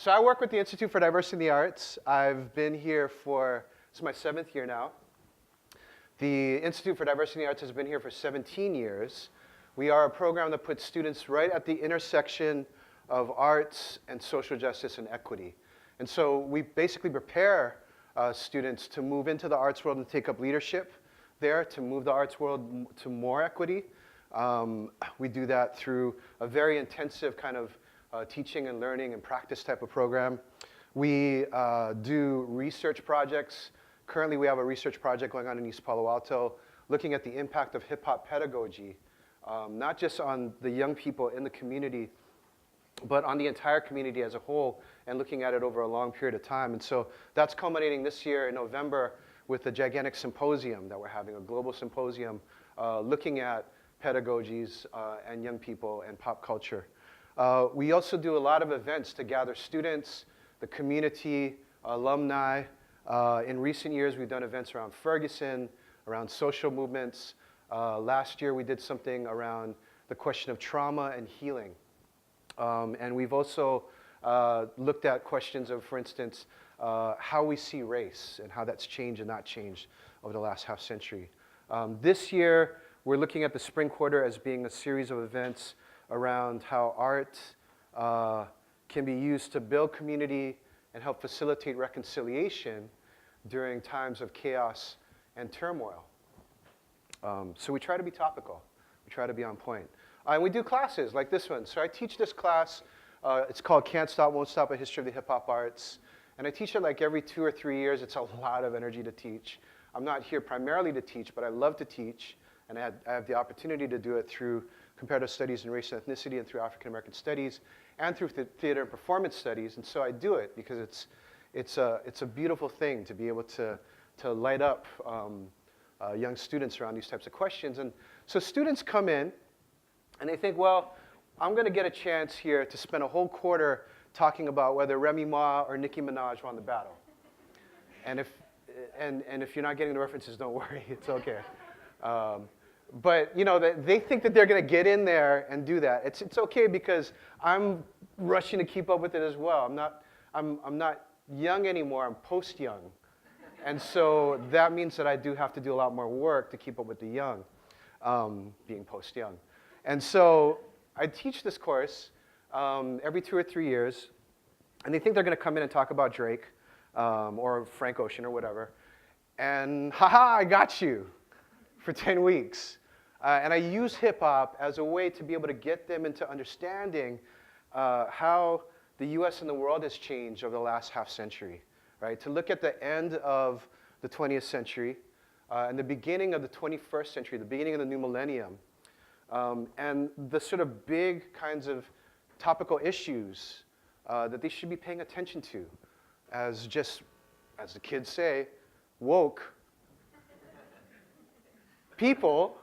So I work with the Institute for Diversity in the Arts. I've been here for, this is my 7th year now. The Institute for Diversity in the Arts has been here for 17 years. We are a program that puts students right at the intersection of arts and social justice and equity. And so we basically prepare students to move into the arts world and take up leadership there, to move the arts world to more equity. We do that through a very intensive kind of teaching and learning and practice type of program. We do research projects. Currently, we have a research project going on in East Palo Alto looking at the impact of hip-hop pedagogy, not just on the young people in the community, but on the entire community as a whole, and looking at it over a long period of time. And so that's culminating this year in November with a gigantic symposium that we're having, a global symposium looking at pedagogies and young people and pop culture. We also do a lot of events to gather students, the community, alumni. In recent years, we've done events around Ferguson, around social movements. Last year, we did something around the question of trauma and healing. And we've also looked at questions of, for instance, how we see race and how that's changed and not changed over the last half century. This year, we're looking at the spring quarter as being a series of events around how art can be used to build community and help facilitate reconciliation during times of chaos and turmoil. So we try to be topical. We try to be on point. And we do classes like this one. So I teach this class. It's called Can't Stop, Won't Stop, A History of the Hip Hop Arts. And I teach it like every 2 or 3 years. It's a lot of energy to teach. I'm not here primarily to teach, but I love to teach. And I have the opportunity to do it through comparative studies in race and ethnicity and through African American studies and through theater and performance studies. And so I do it because it's a beautiful thing to be able to light up young students around these types of questions. And so students come in and they think, well, I'm going to get a chance here to spend a whole quarter talking about whether Remy Ma or Nicki Minaj won the battle. And if you're not getting the references, don't worry, it's okay. But you know, they think that they're going to get in there and do that. It's okay because I'm rushing to keep up with it as well. I'm not young anymore. I'm post-young, and so that means that I do have to do a lot more work to keep up with the young, being post-young. And so I teach this course every 2 or 3 years, and they think they're going to come in and talk about Drake or Frank Ocean or whatever, and haha, I got you. For 10 weeks. And I use hip-hop as a way to be able to get them into understanding how the US and the world has changed over the last half century, right? To look at the end of the 20th century and the beginning of the 21st century, the beginning of the new millennium, and the sort of big kinds of topical issues that they should be paying attention to as just, as the kids say, woke people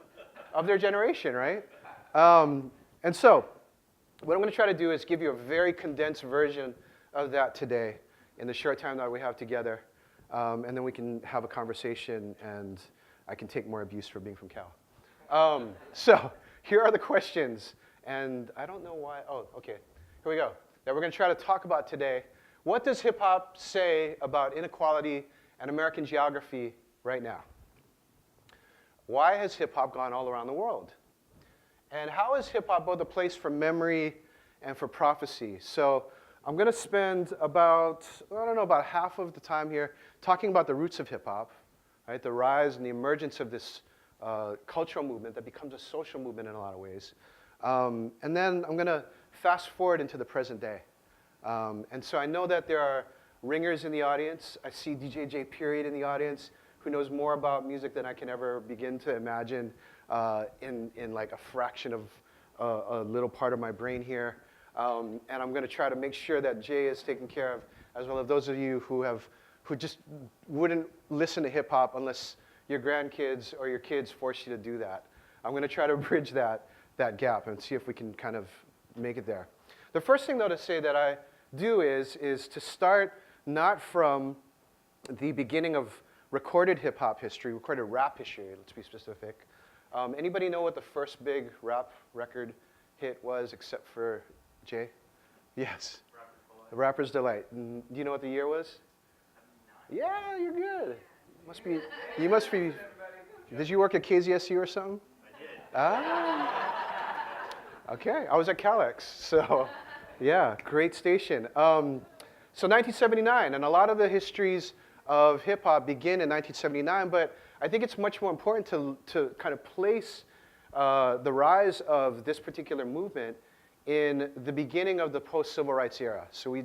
of their generation, right? And so what I'm going to try to do is give you a very condensed version of that today in the short time that we have together. And then we can have a conversation, and I can take more abuse for being from Cal. So here are the questions. And I don't know why. Oh, OK. Here we go. That we're going to try to talk about today. What does hip-hop say about inequality and American geography right now? Why has hip-hop gone all around the world? And how is hip-hop both a place for memory and for prophecy? So I'm going to spend about half of the time here talking about the roots of hip-hop, right? The rise and the emergence of this cultural movement that becomes a social movement in a lot of ways. And then I'm going to fast forward into the present day. And so I know that there are ringers in the audience. I see DJ J. Period in the audience, who knows more about music than I can ever begin to imagine in like a fraction of a little part of my brain here. And I'm going to try to make sure that Jay is taken care of, as well as those of you who just wouldn't listen to hip hop unless your grandkids or your kids force you to do that. I'm going to try to bridge that gap and see if we can kind of make it there. The first thing, though, to say that I do is to start not from the beginning of recorded hip-hop history, recorded rap history, let's be specific. Anybody know what the first big rap record hit was, except for Jay? Yes. Rapid The Rapper's Delight. Do you know what the year was? Yeah, you're good. You must be, did you work at KZSU or something? I did. Ah. Okay, I was at Calex, so yeah, great station. So 1979, and a lot of the histories of hip hop begin in 1979, but I think it's much more important to kind of place the rise of this particular movement in the beginning of the post-civil rights era. So we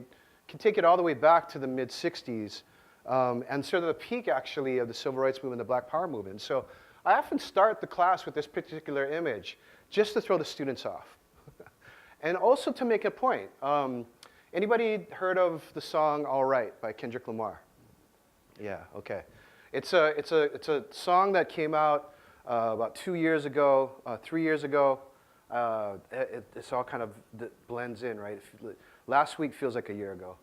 can take it all the way back to the mid-60s, and sort of the peak, actually, of the civil rights movement, the Black Power movement. So I often start the class with this particular image, just to throw the students off. And also to make a point. Anybody heard of the song All Right by Kendrick Lamar? Yeah, okay. It's a song that came out about 2 years ago, 3 years ago. It's all kind of blends in, right? Last week feels like a year ago.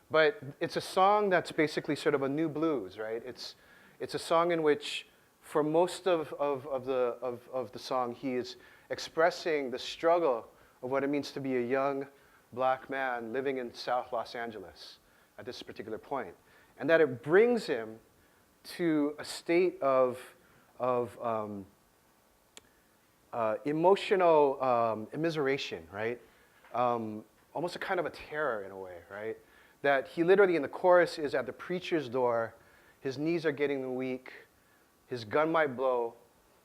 But it's a song that's basically sort of a new blues, right? It's a song in which, for most of the song, he is expressing the struggle of what it means to be a young black man living in South Los Angeles at this particular point. And that it brings him to a state of emotional immiseration, right? Almost a kind of a terror in a way, right? That he literally in the chorus is at the preacher's door, his knees are getting weak, his gun might blow,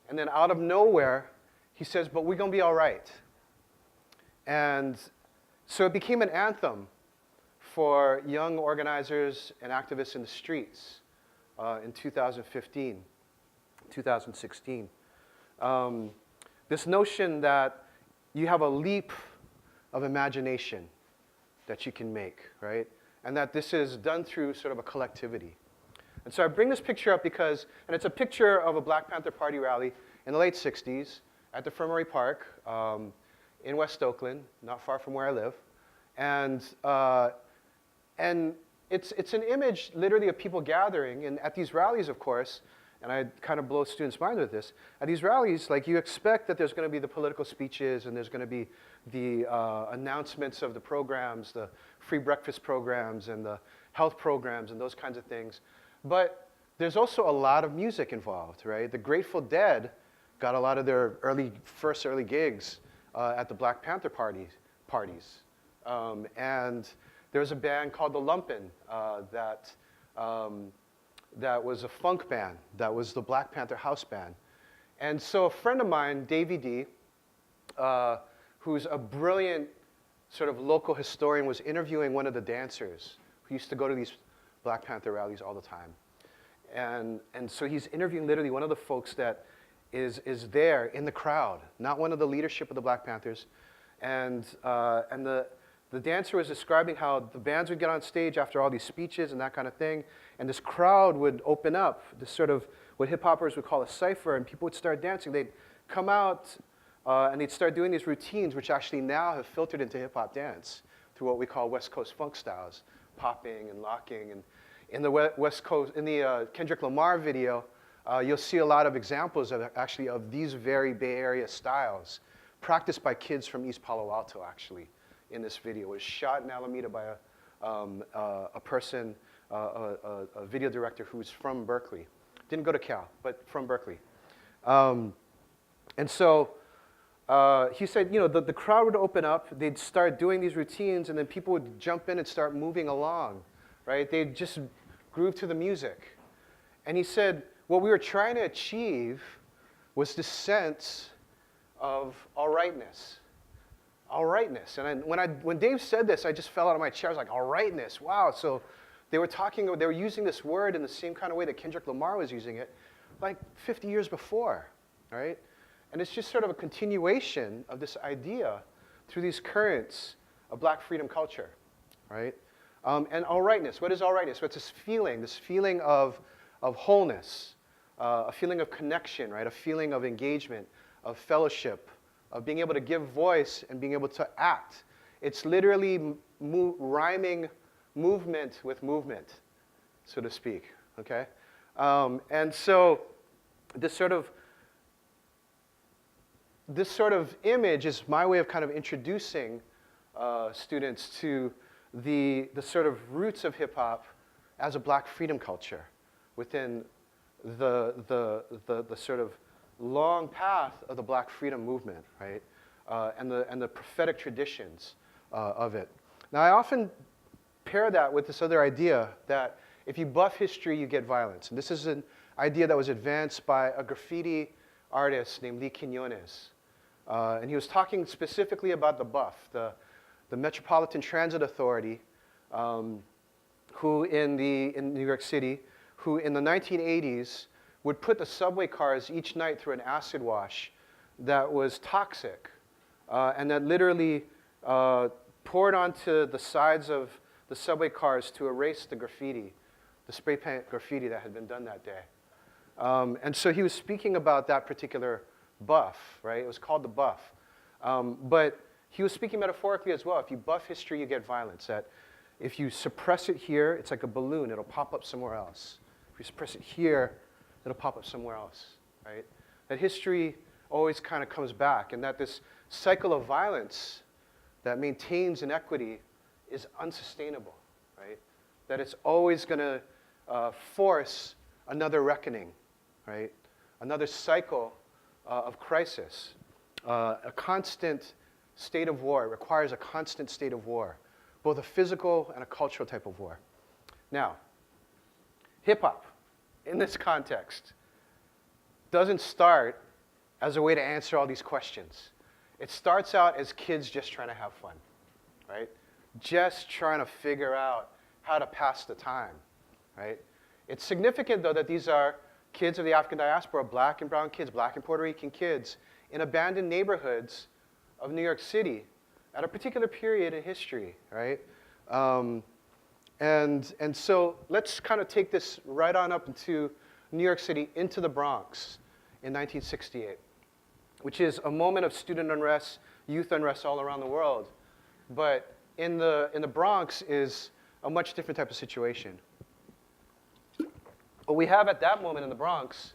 and then out of nowhere, he says, but we're gonna be all right. And so it became an anthem for young organizers and activists in the streets in 2015, 2016. This notion that you have a leap of imagination that you can make, right? And that this is done through sort of a collectivity. And so I bring this picture up because, and it's a picture of a Black Panther Party rally in the late 60s at the Infirmary Park in West Oakland, not far from where I live. And it's an image literally of people gathering, and at these rallies, of course, and I kind of blow students' minds with this, at these rallies, like you expect that there's going to be the political speeches and there's going to be the announcements of the programs, the free breakfast programs and the health programs and those kinds of things. But there's also a lot of music involved, right? The Grateful Dead got a lot of their first early gigs at the Black Panther parties. And there was a band called the Lumpin' that was a funk band. That was the Black Panther house band. And so a friend of mine, Davey D, who's a brilliant sort of local historian, was interviewing one of the dancers who used to go to these Black Panther rallies all the time. And so he's interviewing literally one of the folks that is there in the crowd, not one of the leadership of the Black Panthers. And the dancer was describing how the bands would get on stage after all these speeches and that kind of thing, and this crowd would open up, this sort of what hip-hoppers would call a cipher, and people would start dancing. They'd come out and they'd start doing these routines, which actually now have filtered into hip-hop dance through what we call West Coast funk styles, popping and locking. And in the West Coast, in the Kendrick Lamar video, you'll see a lot of examples of these very Bay Area styles, practiced by kids from East Palo Alto, actually. In this video, it was shot in Alameda by a person, a video director who's from Berkeley. Didn't go to Cal, but from Berkeley. And so he said, you know, the crowd would open up, they'd start doing these routines, and then people would jump in and start moving along, right? They'd just groove to the music. And he said, what we were trying to achieve was this sense of all rightness. All rightness. And when Dave said this, I just fell out of my chair. I was like, all rightness, wow. So they were using this word in the same kind of way that Kendrick Lamar was using it like 50 years before, right? And it's just sort of a continuation of this idea through these currents of black freedom culture, right? And all rightness, what is all rightness? What's this feeling of wholeness, a feeling of connection, right? A feeling of engagement, of fellowship, of being able to give voice and being able to act. It's literally rhyming movement with movement, so to speak, okay? And so this sort of image is my way of kind of introducing students to the sort of roots of hip hop as a black freedom culture within the sort of long path of the black freedom movement, right? And the prophetic traditions of it. Now, I often pair that with this other idea that if you buff history, you get violence. And this is an idea that was advanced by a graffiti artist named Lee Quinones. And he was talking specifically about the buff, the Metropolitan Transit Authority, who in New York City, who in the 1980s would put the subway cars each night through an acid wash that was toxic, and that literally poured onto the sides of the subway cars to erase the graffiti, the spray paint graffiti that had been done that day. And so he was speaking about that particular buff, right? It was called the buff. But he was speaking metaphorically as well. If you buff history, you get violence. That if you suppress it here, it's like a balloon. It'll pop up somewhere else. If you suppress it here, it'll pop up somewhere else, right? That history always kind of comes back, and that this cycle of violence that maintains inequity is unsustainable, right? That it's always going to force another reckoning, right? Another cycle of crisis. A constant state of war. It requires a constant state of war, both a physical and a cultural type of war. Now, hip-hop, in this context, doesn't start as a way to answer all these questions. It starts out as kids just trying to have fun, right? Just trying to figure out how to pass the time, right? It's significant, though, that these are kids of the African diaspora, black and brown kids, black and Puerto Rican kids, in abandoned neighborhoods of New York City at a particular period in history, right? And so let's kind of take this right on up into New York City, into the Bronx in 1968, which is a moment of student unrest, youth unrest all around the world. But in the Bronx is a much different type of situation. What we have at that moment in the Bronx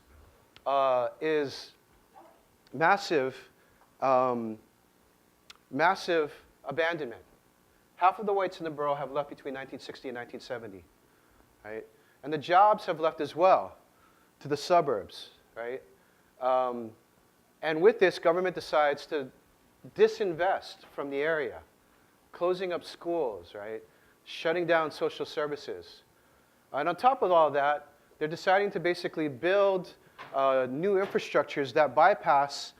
is massive abandonment. Half of the whites in the borough have left between 1960 and 1970, right? And the jobs have left as well to the suburbs, right? And with this, government decides to disinvest from the area, closing up schools, right? Shutting down social services. And on top of all that, they're deciding to basically build new infrastructures that bypass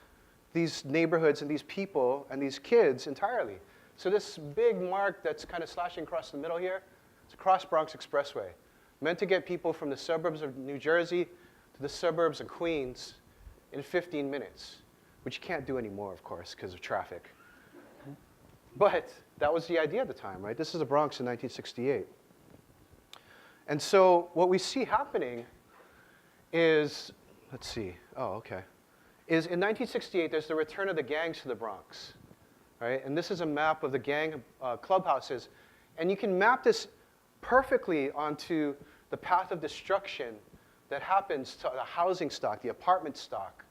these neighborhoods and these people and these kids entirely. So this big mark that's kind of slashing across the middle here, it's a Cross Bronx Expressway, meant to get people from the suburbs of New Jersey to the suburbs of Queens in 15 minutes, which you can't do anymore, of course, because of traffic. But that was the idea at the time, right? This is the Bronx in 1968. And so what we see happening is, let's see, is in 1968, there's the return of the gangs to the Bronx, right? And this is a map of the gang clubhouses. And you can map this perfectly onto the path of destruction that happens to the housing stock, the apartment stock,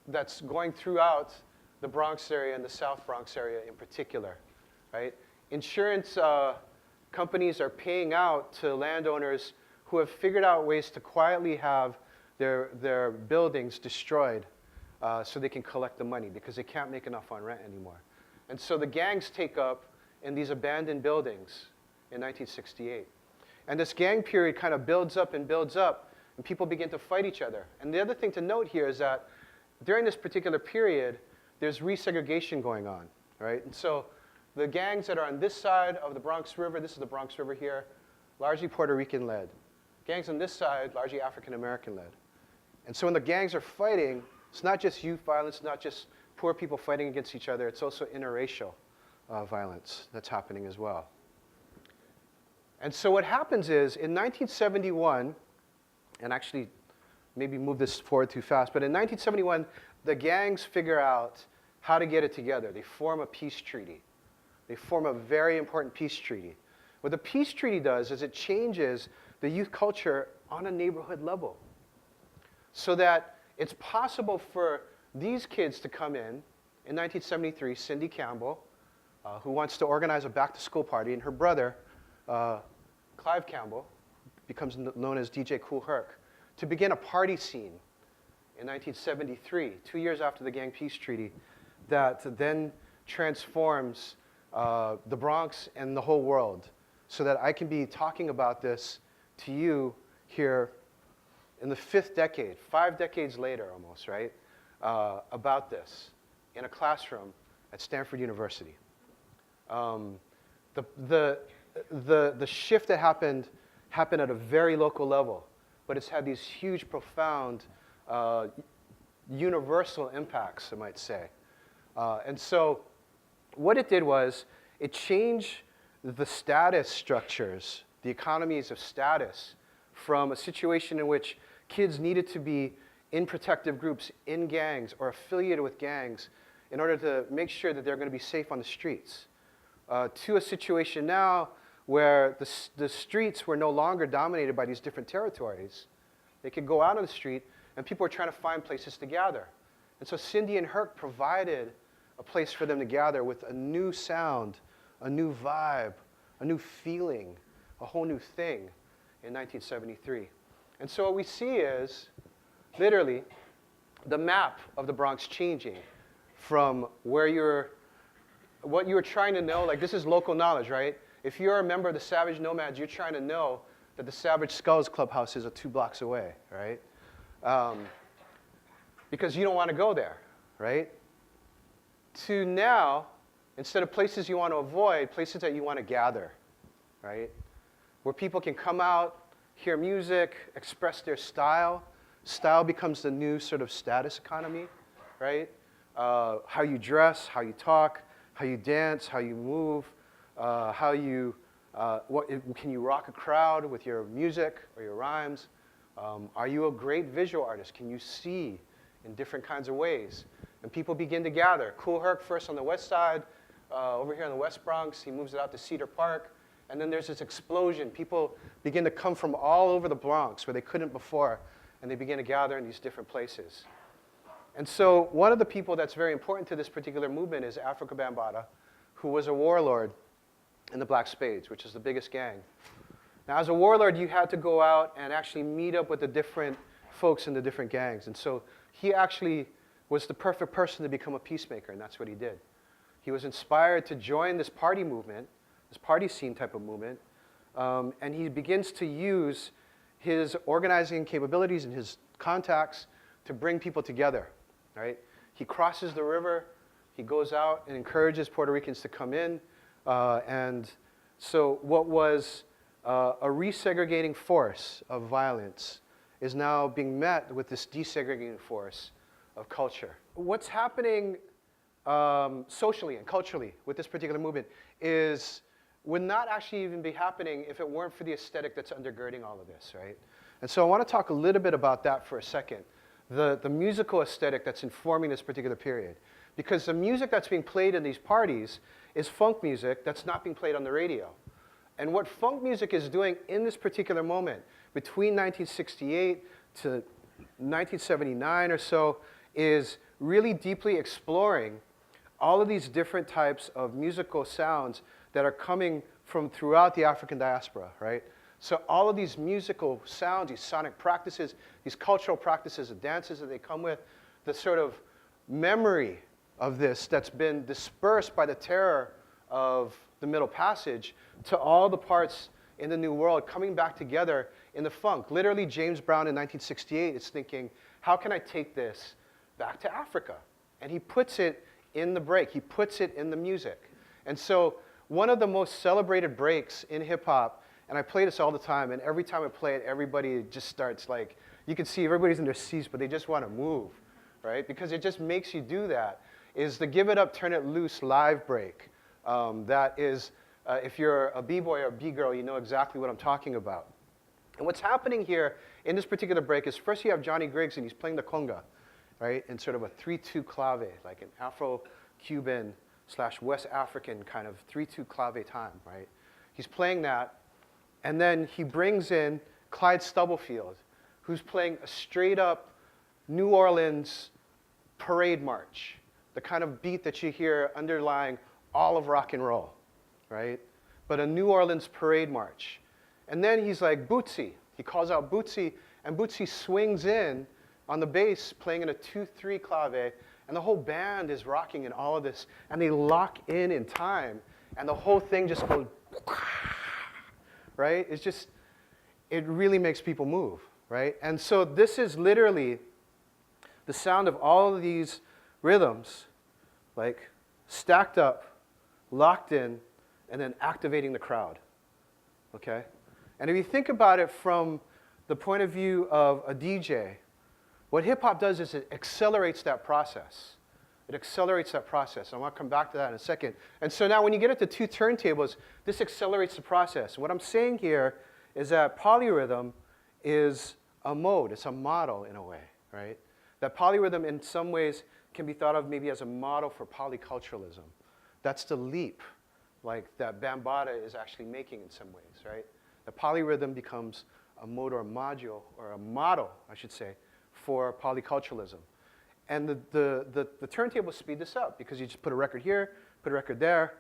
that's going throughout the Bronx area and the South Bronx area in particular, right? Insurance companies are paying out to landowners who have figured out ways to quietly have their buildings destroyed so they can collect the money because they can't make enough on rent anymore. And so the gangs take up in these abandoned buildings in 1968. And this gang period kind of builds up, and people begin to fight each other. And the other thing to note here is that during this particular period, there's resegregation going on, right? And so the gangs that are on this side of the Bronx River, this is the Bronx River here, largely Puerto Rican-led. Gangs on this side, largely African-American-led. And so when the gangs are fighting, it's not just youth violence, it's not just poor people fighting against each other, it's also interracial violence that's happening as well. And so what happens is, in 1971, and actually maybe move this forward too fast, but in 1971, the gangs figure out how to get it together. They form a peace treaty. They form a very important peace treaty. What the peace treaty does is it changes the youth culture on a neighborhood level so that it's possible for these kids to come in 1973, Cindy Campbell, who wants to organize a back-to-school party, and her brother, Clive Campbell, becomes known as DJ Kool Herc, to begin a party scene in 1973, 2 years after the Gang Peace Treaty, that then transforms the Bronx and the whole world, so that I can be talking about this to you here in the 5th decade, 5 decades later almost, right, about this in a classroom at Stanford University. The shift that happened at a very local level, but it's had these huge, profound, universal impacts, I might say. And so what it did was it changed the status structures, the economies of status, from a situation in which kids needed to be in protective groups, in gangs, or affiliated with gangs in order to make sure that they're going to be safe on the streets, to a situation now where the streets were no longer dominated by these different territories. They could go out on the street, and people were trying to find places to gather. And so Cindy and Herc provided a place for them to gather with a new sound, a new vibe, a new feeling, a whole new thing in 1973. And so what we see is, literally, the map of the Bronx changing from what you were trying to know, like this is local knowledge, right? If you're a member of the Savage Nomads, you're trying to know that the Savage Skulls Clubhouse is 2 blocks away, right? Because you don't want to go there, right? To now, instead of places you want to avoid, places that you want to gather, right? Where people can come out, hear music, express their style. Style becomes the new sort of status economy, right? How you dress, how you talk, how you dance, how you move, can you rock a crowd with your music or your rhymes? Are you a great visual artist? Can you see in different kinds of ways? And people begin to gather. Kool Herc first on the west side, over here in the West Bronx. He moves it out to Cedar Park. And then there's this explosion. People begin to come from all over the Bronx where they couldn't before, and they begin to gather in these different places. And so one of the people that's very important to this particular movement is Afrika Bambaataa, who was a warlord in the Black Spades, which is the biggest gang. Now, as a warlord, you had to go out and actually meet up with the different folks in the different gangs. And so he actually was the perfect person to become a peacemaker, and that's what he did. He was inspired to join this party movement, this party scene type of movement, and he begins to use his organizing capabilities and his contacts to bring people together, right? He crosses the river, he goes out and encourages Puerto Ricans to come in, and so what was a resegregating force of violence is now being met with this desegregating force of culture. What's happening socially and culturally with this particular movement would not actually even be happening if it weren't for the aesthetic that's undergirding all of this, right? And so I want to talk a little bit about that for a second, the musical aesthetic that's informing this particular period. Because the music that's being played in these parties is funk music that's not being played on the radio. And what funk music is doing in this particular moment, between 1968 to 1979 or so, is really deeply exploring all of these different types of musical sounds that are coming from throughout the African diaspora, right? So all of these musical sounds, these sonic practices, these cultural practices, the dances that they come with, the sort of memory of this that's been dispersed by the terror of the Middle Passage to all the parts in the New World coming back together in the funk. Literally, James Brown in 1968 is thinking, how can I take this back to Africa? And he puts it in the break. He puts it in the music. And so one of the most celebrated breaks in hip-hop, and I play this all the time, and every time I play it, everybody just starts like, you can see everybody's in their seats, but they just want to move, right? Because it just makes you do that, is the Give It Up, Turn It Loose live break. That is, if you're a B-boy or a B-girl, you know exactly what I'm talking about. And what's happening here in this particular break is first you have Johnny Griggs, and he's playing the conga, right, in sort of a 3-2 clave, like an Afro-Cuban / West African kind of 3-2 clave time, right? He's playing that, and then he brings in Clyde Stubblefield, who's playing a straight-up New Orleans parade march, the kind of beat that you hear underlying all of rock and roll, right? But a New Orleans parade march. And then he's like, Bootsy. He calls out Bootsy, and Bootsy swings in on the bass, playing in a 2/3 clave, and the whole band is rocking in all of this, and they lock in time, and the whole thing just goes, right? It's just, it really makes people move, right? And so this is literally the sound of all of these rhythms, like stacked up, locked in, and then activating the crowd, okay? And if you think about it from the point of view of a DJ, what hip-hop does is it accelerates that process. It accelerates that process. I want to come back to that in a second. And so now when you get it to two turntables, this accelerates the process. What I'm saying here is that polyrhythm is a mode. It's a model in a way, right? That polyrhythm in some ways can be thought of maybe as a model for polyculturalism. That's the leap, like that Bambaataa is actually making in some ways, right? The polyrhythm becomes a mode or a module, or a model, I should say, for polyculturalism. And the turntables speed this up because you just put a record here, put a record there,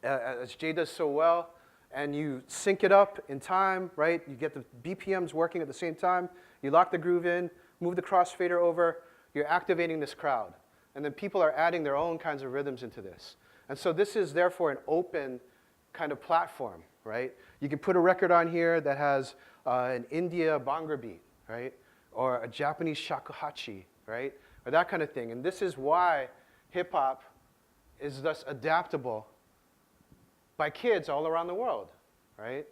as Jay does so well, and you sync it up in time, right? You get the BPMs working at the same time, you lock the groove in, move the crossfader over, you're activating this crowd. And then people are adding their own kinds of rhythms into this. And so this is therefore an open kind of platform, right? You can put a record on here that has an India Bhangra beat, right? Or a Japanese shakuhachi, right? Or that kind of thing. And this is why hip-hop is thus adaptable by kids all around the world, right?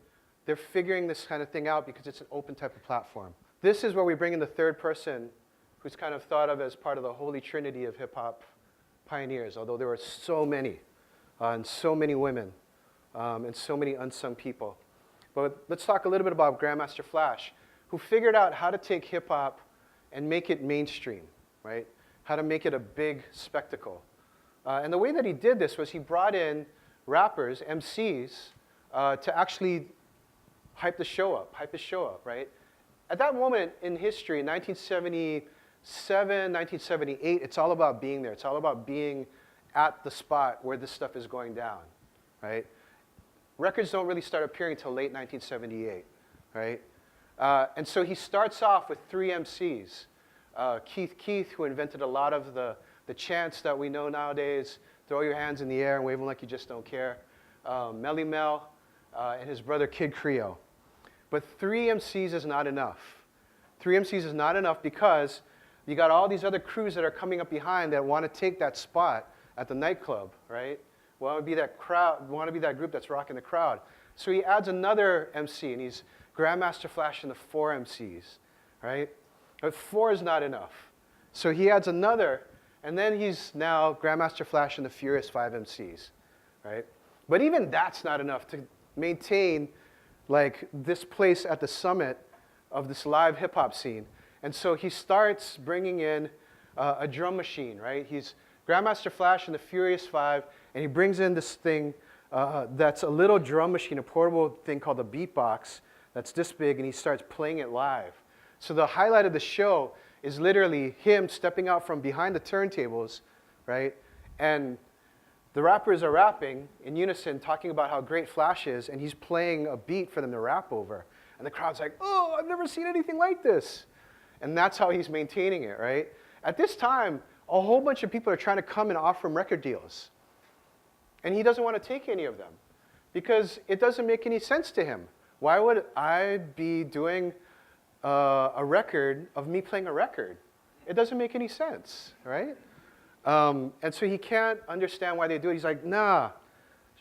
They're figuring this kind of thing out because it's an open type of platform. This is where we bring in the third person who's kind of thought of as part of the holy trinity of hip-hop pioneers, although there were so many, and so many women, and so many unsung people. But let's talk a little bit about Grandmaster Flash, who figured out how to take hip-hop and make it mainstream, right? How to make it a big spectacle. And the way that he did this was he brought in rappers, MCs, to actually hype the show up, right? At that moment in history, in 1977, 1978, it's all about being there. It's all about being at the spot where this stuff is going down, right? Records don't really start appearing until late 1978, right? And so he starts off with three MCs. Keith, who invented a lot of the chants that we know nowadays, throw your hands in the air and wave them like you just don't care. Melly Mel, and his brother Kid Creole. But three MCs is not enough. Three MCs is not enough because you got all these other crews that are coming up behind that want to take that spot at the nightclub, right? Want to be that crowd, want to be that group that's rocking the crowd. So he adds another MC, and he's Grandmaster Flash and the four MCs, right? But four is not enough. So he adds another, and then he's now Grandmaster Flash and the Furious Five MCs, right? But even that's not enough to maintain like this place at the summit of this live hip hop scene. And so he starts bringing in a drum machine, right? He's Grandmaster Flash and the Furious Five, and he brings in this thing that's a little drum machine, a portable thing called a beatbox that's this big, and he starts playing it live. So the highlight of the show is literally him stepping out from behind the turntables, right? And the rappers are rapping in unison, talking about how great Flash is, and he's playing a beat for them to rap over. And the crowd's like, oh, I've never seen anything like this. And that's how he's maintaining it, right? At this time, a whole bunch of people are trying to come and offer him record deals. And he doesn't want to take any of them because it doesn't make any sense to him. Why would I be doing a record of me playing a record? It doesn't make any sense, right? And so he can't understand why they do it. He's like, nah,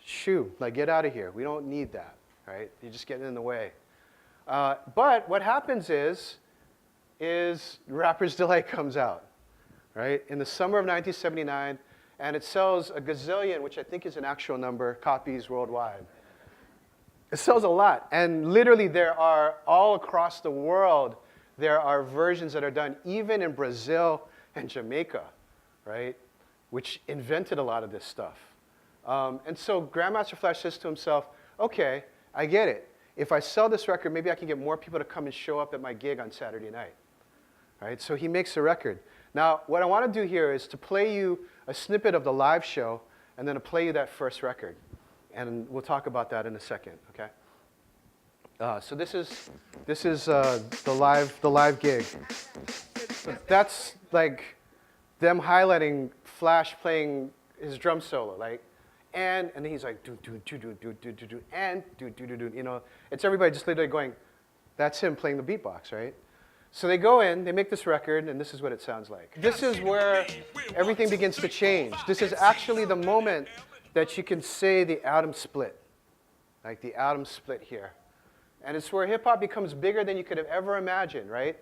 shoo, like get out of here. We don't need that, right? You're just getting in the way. But what happens is Rapper's Delight comes out, right? In the summer of 1979, and it sells a gazillion, which I think is an actual number, copies worldwide. It sells a lot, and literally there are, all across the world, there are versions that are done, even in Brazil and Jamaica, right? Which invented a lot of this stuff. And so Grandmaster Flash says to himself, okay, I get it. If I sell this record, maybe I can get more people to come and show up at my gig on Saturday night, right? So he makes a record. Now, what I want to do here is to play you a snippet of the live show, and then to play you that first record. And we'll talk about that in a second, okay? So this is the live gig. So that's like them highlighting Flash playing his drum solo, like, and then he's like do do do do do do do do and do do do do. You know, it's everybody just literally going. That's him playing the beatbox, right? So they go in, they make this record, and this is what it sounds like. This is where everything begins to change. This is actually the moment that you can say the atom split, like the atom split here. And it's where hip hop becomes bigger than you could have ever imagined, right?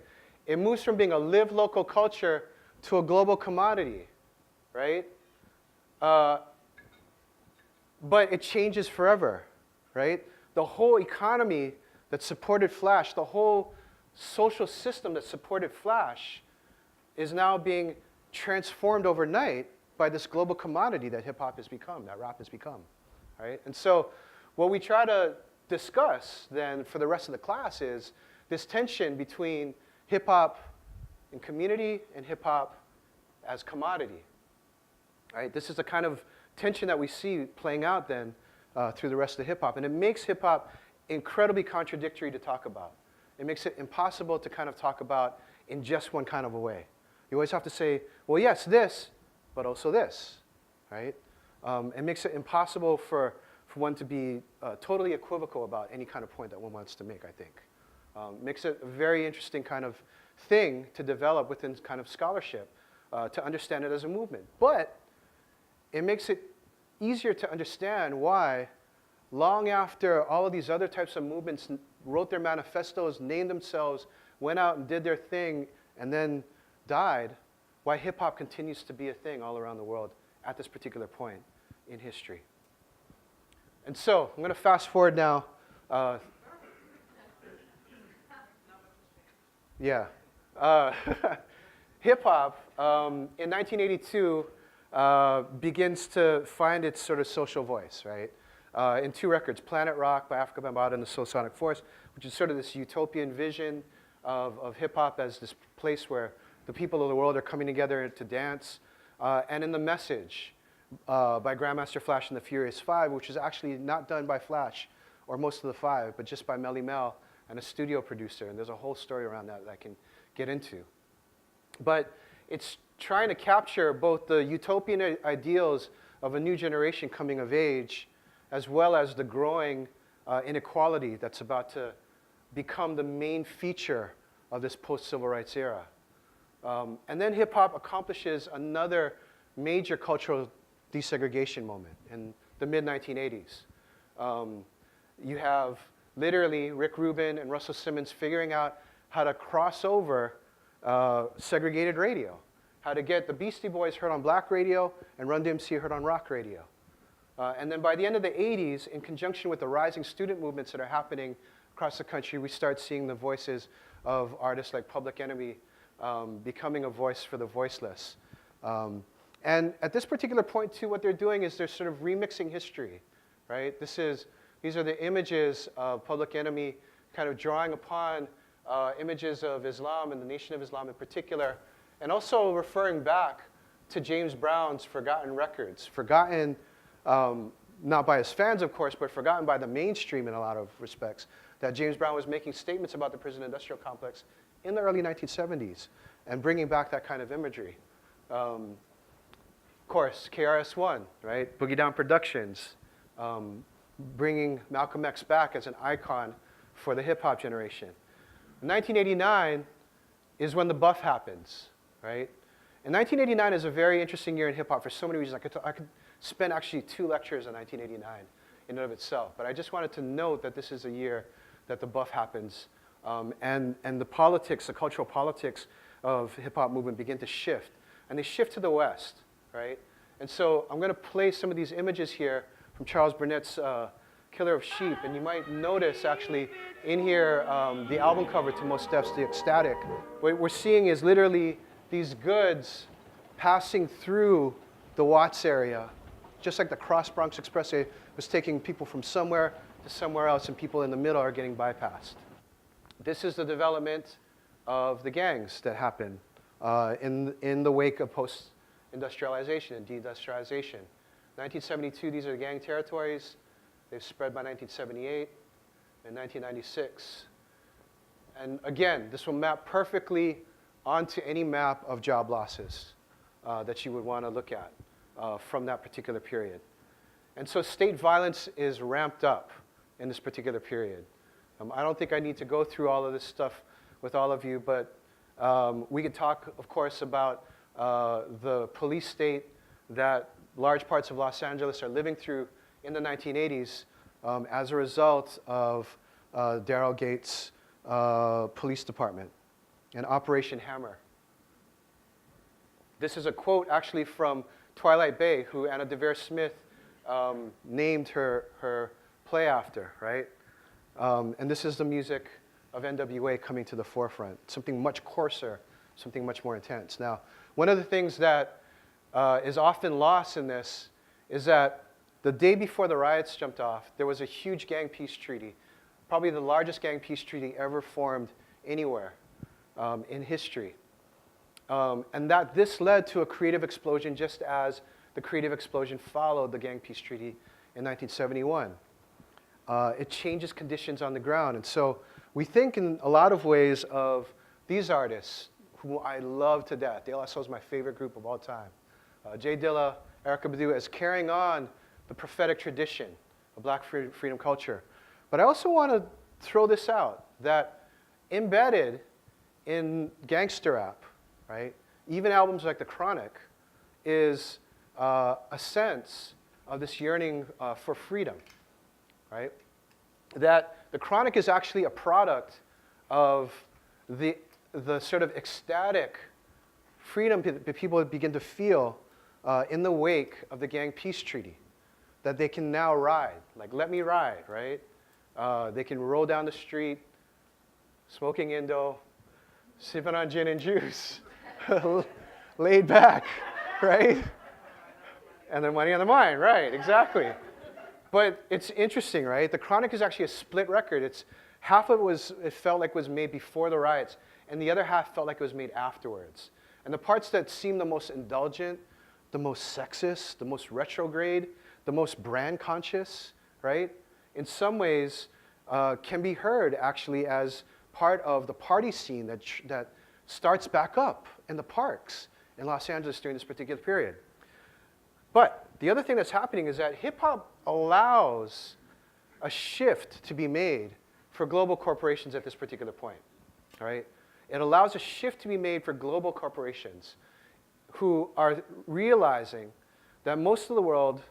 It moves from being a live local culture to a global commodity, right? But it changes forever, right? The whole economy that supported Flash, the whole social system that supported Flash is now being transformed overnight by this global commodity that hip hop has become, that rap has become, right? And so what we try to discuss then for the rest of the class is this tension between hip hop and community and hip hop as commodity, right? This is the kind of tension that we see playing out then through the rest of hip hop, and it makes hip hop incredibly contradictory to talk about. It makes it impossible to kind of talk about in just one kind of a way. You always have to say, well, yes, this, but also this, right? It makes it impossible for one to be totally equivocal about any kind of point that one wants to make, I think. Makes it a very interesting kind of thing to develop within kind of scholarship, to understand it as a movement. But it makes it easier to understand why, long after all of these other types of movements wrote their manifestos, named themselves, went out and did their thing, and then died, why hip-hop continues to be a thing all around the world at this particular point in history. And so, I'm going to fast forward now. Hip-hop, in 1982, begins to find its sort of social voice, right? In two records, Planet Rock by Afrika Bambaataa and the Soul Sonic Force, which is sort of this utopian vision of hip-hop as this place where the people of the world are coming together to dance. And in The Message by Grandmaster, Flash, and the Furious Five, which is actually not done by Flash or most of the Five, but just by Melly Mel and a studio producer. And there's a whole story around that I can get into. But it's trying to capture both the utopian ideals of a new generation coming of age, as well as the growing inequality that's about to become the main feature of this post-civil rights era. And then hip-hop accomplishes another major cultural desegregation moment in the mid-1980s. You have literally Rick Rubin and Russell Simmons figuring out how to cross over segregated radio, how to get the Beastie Boys heard on black radio and Run DMC heard on rock radio. And then by the end of the 80s, in conjunction with the rising student movements that are happening across the country, we start seeing the voices of artists like Public Enemy becoming a voice for the voiceless. And at this particular point, too, what they're doing is they're sort of remixing history, right? These are the images of Public Enemy kind of drawing upon images of Islam and the Nation of Islam in particular, and also referring back to James Brown's forgotten records, forgotten not by his fans, of course, but forgotten by the mainstream in a lot of respects, that James Brown was making statements about the prison-industrial complex in the early 1970s and bringing back that kind of imagery. Of course, KRS-One, right? Boogie Down Productions, bringing Malcolm X back as an icon for the hip-hop generation. 1989 is when the buff happens, right? And 1989 is a very interesting year in hip-hop for so many reasons. I could spend actually 2 lectures on 1989 in and of itself, but I just wanted to note that this is a year that the buff happens, and the politics, the cultural politics of hip-hop movement begin to shift, and they shift to the West, right? And so I'm going to play some of these images here from Charles Burnett's Killer of Sheep, and you might notice actually in here the album cover to Mos Def's The Ecstatic. What we're seeing is literally these goods passing through the Watts area, just like the Cross Bronx Expressway was taking people from somewhere to somewhere else, and people in the middle are getting bypassed. This is the development of the gangs that happen in the wake of industrialization and deindustrialization. 1972, these are the gang territories. They've spread by 1978 and 1996. And again, this will map perfectly onto any map of job losses that you would want to look at from that particular period. And so state violence is ramped up in this particular period. I don't think I need to go through all of this stuff with all of you, but we could talk, of course, about the police state that large parts of Los Angeles are living through in the 1980s as a result of Daryl Gates' police department and Operation Hammer. This is a quote actually from Twilight Bay, who Anna Devere Smith named her play after, right? And this is the music of NWA coming to the forefront, something much coarser, something much more intense. Now, one of the things that is often lost in this is that the day before the riots jumped off, there was a huge gang peace treaty, probably the largest gang peace treaty ever formed anywhere in history. And that this led to a creative explosion just as the creative explosion followed the gang peace treaty in 1971. It changes conditions on the ground. And so we think in a lot of ways of these artists who I love to death. De La Soul is my favorite group of all time. Jay Dilla, Erykah Badu as carrying on the prophetic tradition of black freedom culture. But I also want to throw this out, that embedded in gangster rap, right, even albums like The Chronic, is a sense of this yearning for freedom, right? That The Chronic is actually a product of the sort of ecstatic freedom that people begin to feel in the wake of the gang peace treaty, that they can now ride, like let me ride, right? They can roll down the street, smoking Indo, sipping on gin and juice, laid back, right? And then money on the mind, right, exactly. But it's interesting, right? The Chronic is actually a split record. It's half of it felt like was made before the riots, and the other half felt like it was made afterwards. And the parts that seem the most indulgent, the most sexist, the most retrograde, the most brand conscious, right, in some ways can be heard actually as part of the party scene that starts back up in the parks in Los Angeles during this particular period. But the other thing that's happening is that hip-hop allows a shift to be made for global corporations at this particular point, right? It allows a shift to be made for global corporations who are realizing that most of the world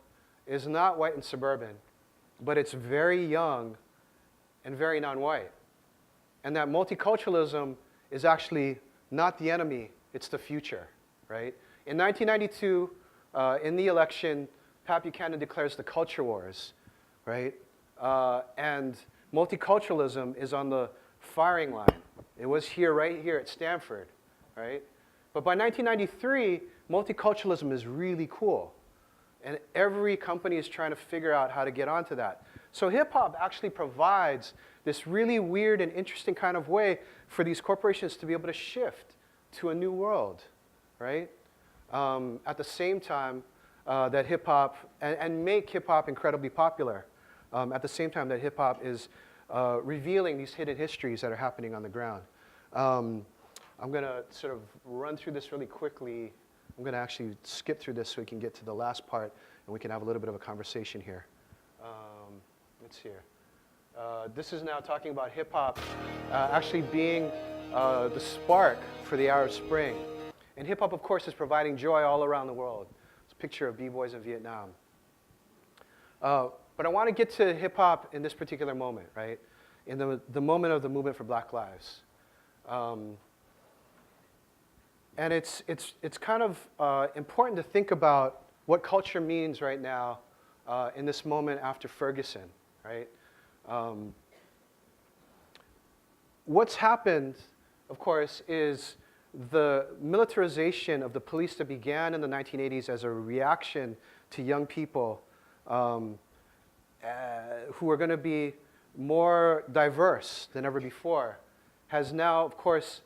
is not white and suburban, but it's very young and very non-white. And that multiculturalism is actually not the enemy, it's the future, right? In 1992, in the election, Pat Buchanan declares the culture wars, right? And multiculturalism is on the firing line. It was here, right here at Stanford, right? But by 1993, multiculturalism is really cool. And every company is trying to figure out how to get onto that. So hip-hop actually provides this really weird and interesting kind of way for these corporations to be able to shift to a new world, right? At the same time that hip-hop, and make hip-hop incredibly popular, at the same time that hip-hop is revealing these hidden histories that are happening on the ground. I'm going to sort of run through this really quickly. I'm going to actually skip through this so we can get to the last part and we can have a little bit of a conversation here. Let's see here. This is now talking about hip-hop actually being the spark for the Arab Spring. And hip-hop, of course, is providing joy all around the world. It's a picture of b-boys in Vietnam. But I want to get to hip-hop in this particular moment, right? In the moment of the movement for Black Lives. And it's kind of important to think about what culture means right now in this moment after Ferguson, right? What's happened, of course, is the militarization of the police that began in the 1980s as a reaction to young people who are going to be more diverse than ever before, has now, of course,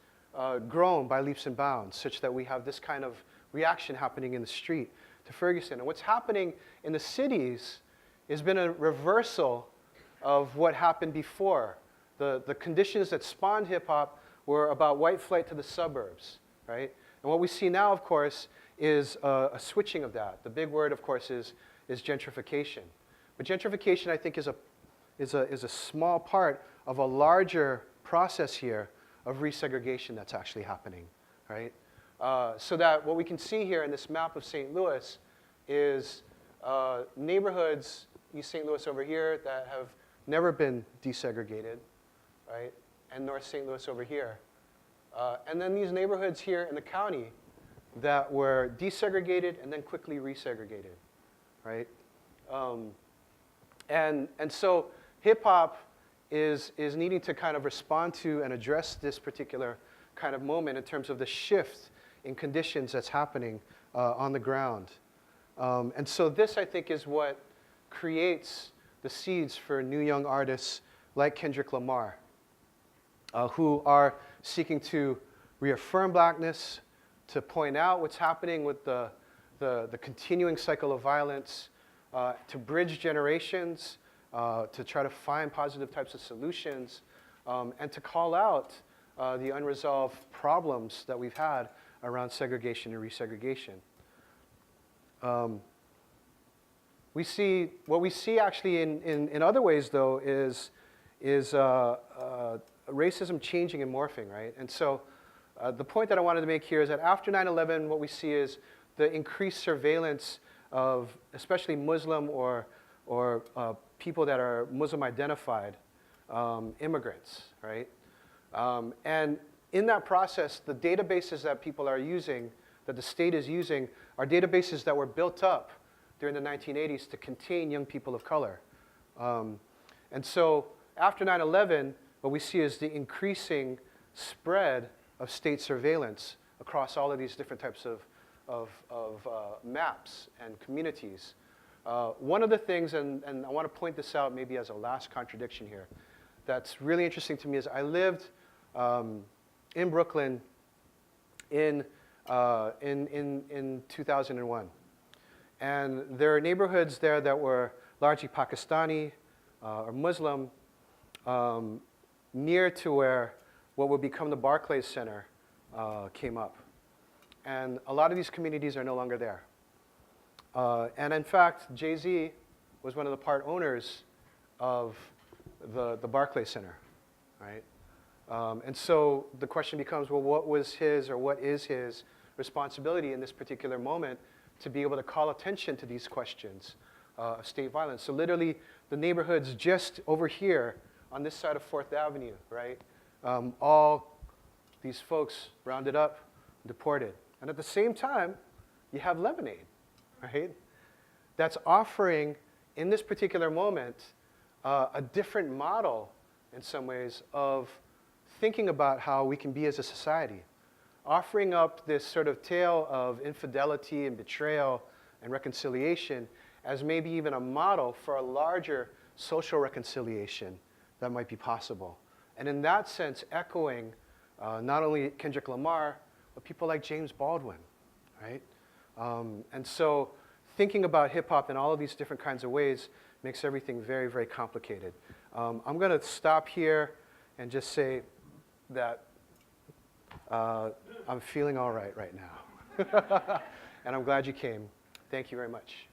grown by leaps and bounds, such that we have this kind of reaction happening in the street to Ferguson. And what's happening in the cities has been a reversal of what happened before. The conditions that spawned hip-hop were about white flight to the suburbs, right? And what we see now, of course, is a switching of that. The big word, of course, is gentrification. But gentrification, I think, is a small part of a larger process here of resegregation that's actually happening, right? So that what we can see here in this map of St. Louis is neighborhoods, East St. Louis over here, that have never been desegregated, right? And North St. Louis over here. And then these neighborhoods here in the county that were desegregated and then quickly resegregated, right? And so hip-hop is needing to kind of respond to and address this particular kind of moment in terms of the shift in conditions that's happening on the ground. And so this, I think, is what creates the seeds for new young artists like Kendrick Lamar, who are seeking to reaffirm blackness, to point out what's happening with the continuing cycle of violence, to bridge generations, to try to find positive types of solutions, and to call out the unresolved problems that we've had around segregation and resegregation. What we see actually in other ways, though, is racism changing and morphing, right? And so the point that I wanted to make here is that after 9/11, what we see is the increased surveillance of especially Muslim or people that are Muslim identified immigrants, right? And in that process, the databases that people are using, that the state is using, are databases that were built up during the 1980s to contain young people of color. And so after 9/11, what we see is the increasing spread of state surveillance across all of these different types of maps and communities. One of the things, and I want to point this out maybe as a last contradiction here, that's really interesting to me is I lived in Brooklyn in 2001. And there are neighborhoods there that were largely Pakistani or Muslim, near to where what would become the Barclays Center came up. And a lot of these communities are no longer there. And in fact, Jay-Z was one of the part owners of the Barclays Center, right? And so the question becomes, well, what was his or what is his responsibility in this particular moment to be able to call attention to these questions of state violence? So literally, the neighborhoods just over here on this side of 4th Avenue, right? All these folks rounded up, deported. And at the same time, you have Lemonade, right? That's offering, in this particular moment, a different model, in some ways, of thinking about how we can be as a society. Offering up this sort of tale of infidelity and betrayal and reconciliation as maybe even a model for a larger social reconciliation that might be possible. And in that sense, echoing not only Kendrick Lamar, but people like James Baldwin, right? And so thinking about hip-hop in all of these different kinds of ways makes everything very, very complicated. I'm going to stop here and just say that I'm feeling all right now. And I'm glad you came. Thank you very much.